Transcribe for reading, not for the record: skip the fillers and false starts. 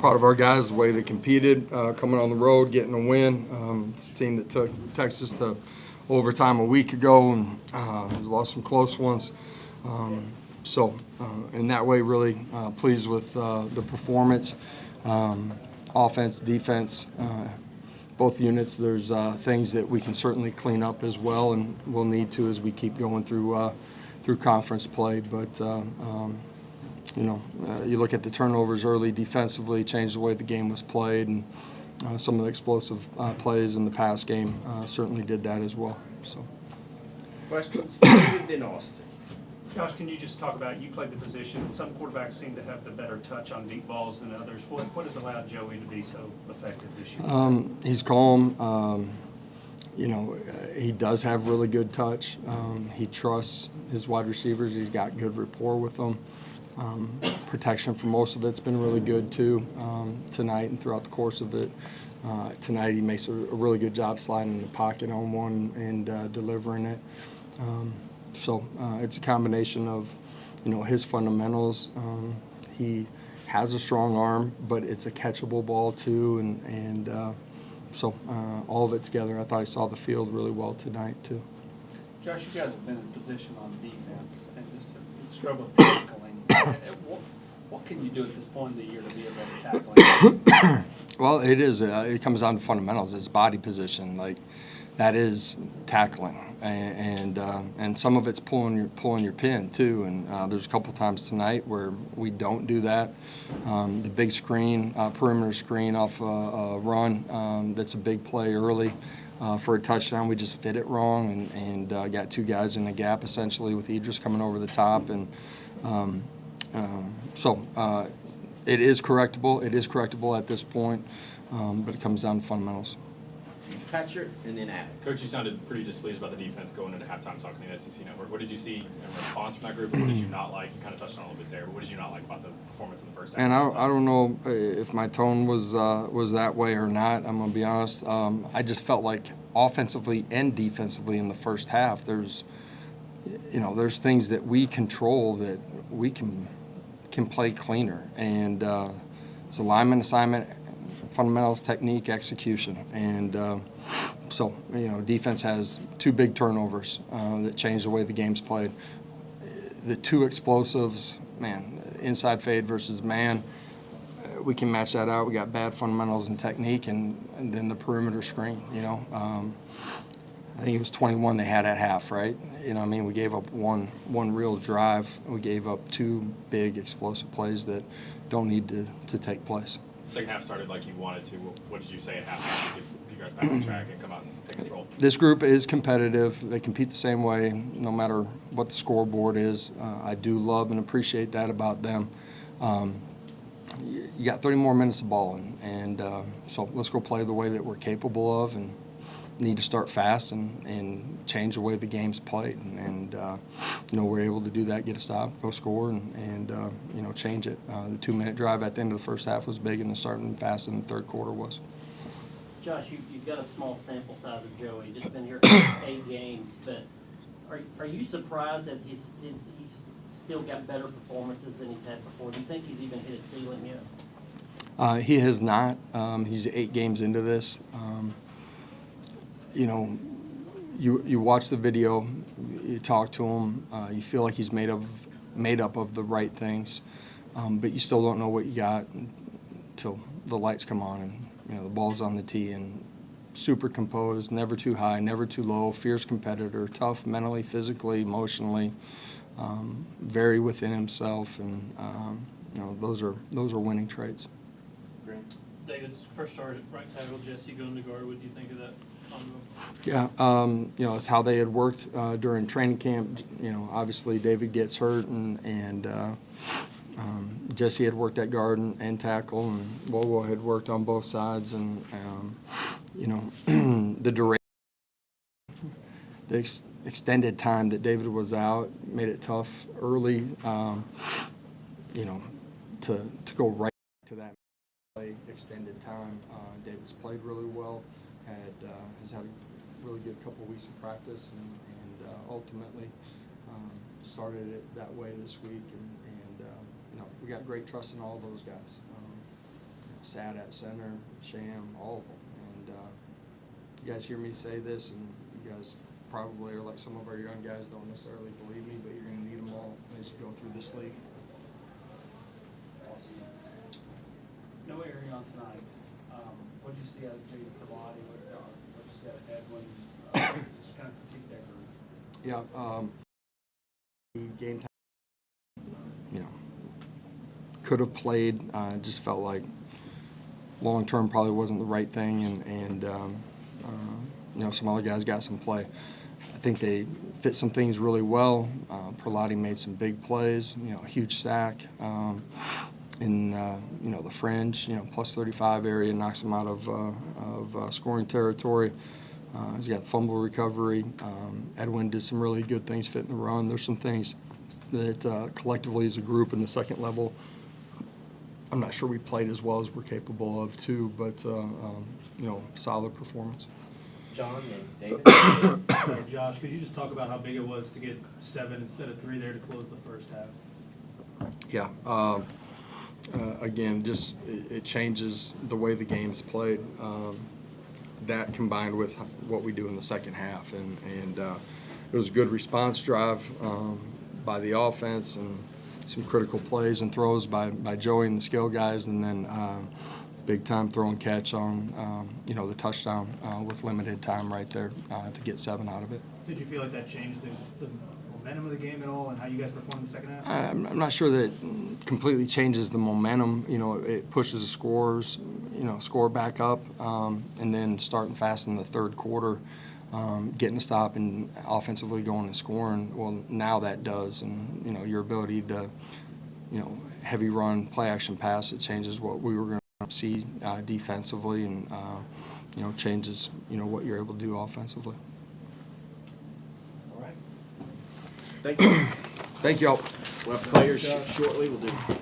proud of our guys, the way they competed, coming on the road, getting a win. It's a team that took Texas to overtime a week ago and has lost some close ones. So in that way, really pleased with the performance, offense, defense, both units. There's things that we can certainly clean up as well, and we'll need to as we keep going through conference play. But you look at the turnovers early defensively, changed the way the game was played, and some of the explosive plays in the pass game certainly did that as well. So. Questions? Then Austin. Josh, can you just talk about, you played the position, some quarterbacks seem to have the better touch on deep balls than others. What has allowed Joey to be so effective this year? He's calm. He does have really good touch. He trusts his wide receivers. He's got good rapport with them. Protection for most of it's been really good too tonight and throughout the course of it. Tonight he makes a really good job sliding in the pocket on one and delivering it. So it's a combination of, his fundamentals. He has a strong arm, but it's a catchable ball too, and so all of it together. I thought he saw the field really well tonight too. Josh, you guys have been in position on defense and just struggled tackling. What can you do at this point in the year to be a better tackling? Well, it is. It comes down to fundamentals. It's body position, like that is tackling, and some of it's pulling your pin too. And there's a couple times tonight where we don't do that. The big screen, perimeter screen off a run, that's a big play early for a touchdown. We just fit it wrong and got two guys in the gap essentially with Idris coming over the top, and so it is correctable. It is correctable at this point, but it comes down to fundamentals. Patrick and then Adam. Coach, you sounded pretty displeased about the defense going into halftime talking to the SEC Network. What did you see in response from that group, and what did you not like? You kind of touched on it a little bit there, but what did you not like about the performance in the first half? And I don't know if my tone was that way or not. I'm going to be honest. I just felt like offensively and defensively in the first half, there's things that we control that we can play cleaner, and it's alignment, assignment, fundamentals, technique, execution, and so defense has two big turnovers that changed the way the game's played. The two explosives, man, inside fade versus man, we can match that out. We got bad fundamentals and technique, and then the perimeter screen. I think it was 21 they had at half, right? We gave up one real drive. We gave up two big explosive plays that don't need to take place. Second half started like you wanted to. What did you say at halftime to get you guys back on track and come out and take control? This group is competitive. They compete the same way, no matter what the scoreboard is. I do love and appreciate that about them. You got 30 more minutes of ball, and so let's go play the way that we're capable of, and need to start fast and change the way the game's played. And we're able to do that, get a stop, go score, and change it. The 2-minute drive at the end of the first half was big, and the starting fast in the third quarter was. Josh, you've got a small sample size of Joey, just been here for 8 games, but are you surprised that he's still got better performances than he's had before? Do you think he's even hit a ceiling yet? He has not. He's 8 games into this. You watch the video, you talk to him, you feel like he's made up of the right things, but you still don't know what you got until the lights come on and the ball's on the tee, and super composed, never too high, never too low, fierce competitor, tough mentally, physically, emotionally, very within himself, and those are winning traits. David's first start at right tackle, Jesse going to guard. What do you think of that Yeah, combo? it's how they had worked during training camp. Obviously David gets hurt, and Jesse had worked at guard and tackle, and Bobo had worked on both sides, and the duration, the extended time that David was out made it tough early, to go right to that play extended time. David's played really well. Has had a really good couple of weeks of practice, and ultimately started it that way this week. And we got great trust in all those guys. sat at center, Sham, all of them. And you guys hear me say this, and you guys probably are like some of our young guys don't necessarily believe me, but you're going to need them all as you go through this league. No Arion tonight. What'd you see out of Jaden Pilati? What'd you see out of Edwin? Just kind of critique that group. Yeah, the game time, could have played. Just felt like long term probably wasn't the right thing, and some other guys got some play. I think they fit some things really well. Pilati made some big plays. A huge sack in the fringe. Plus 35 area knocks him out of scoring territory. He's got fumble recovery. Edwin did some really good things fitting the run. There's some things that collectively as a group in the second level, I'm not sure we played as well as we're capable of too, but solid performance. John and David. Hey, Josh, could you just talk about how big it was to get 7 instead of 3 there to close the first half? Yeah. Again, just it changes the way the game's played. That combined with what we do in the second half, and it was a good response drive by the offense, and some critical plays and throws by Joey and the skill guys, and then big time throw and catch on the touchdown with limited time right there to get 7 out of it. Did you feel like that changed the momentum of the game at all and how you guys performed in the second half? I'm not sure that it completely changes the momentum. It pushes the scores, score back up, and then starting fast in the third quarter, getting a stop and offensively going and scoring. Well, now that does, and your ability to, heavy run, play action pass, it changes what we were going to see defensively, and changes what you're able to do offensively. All right. Thank you. Thank you all. We'll have players shortly. We'll do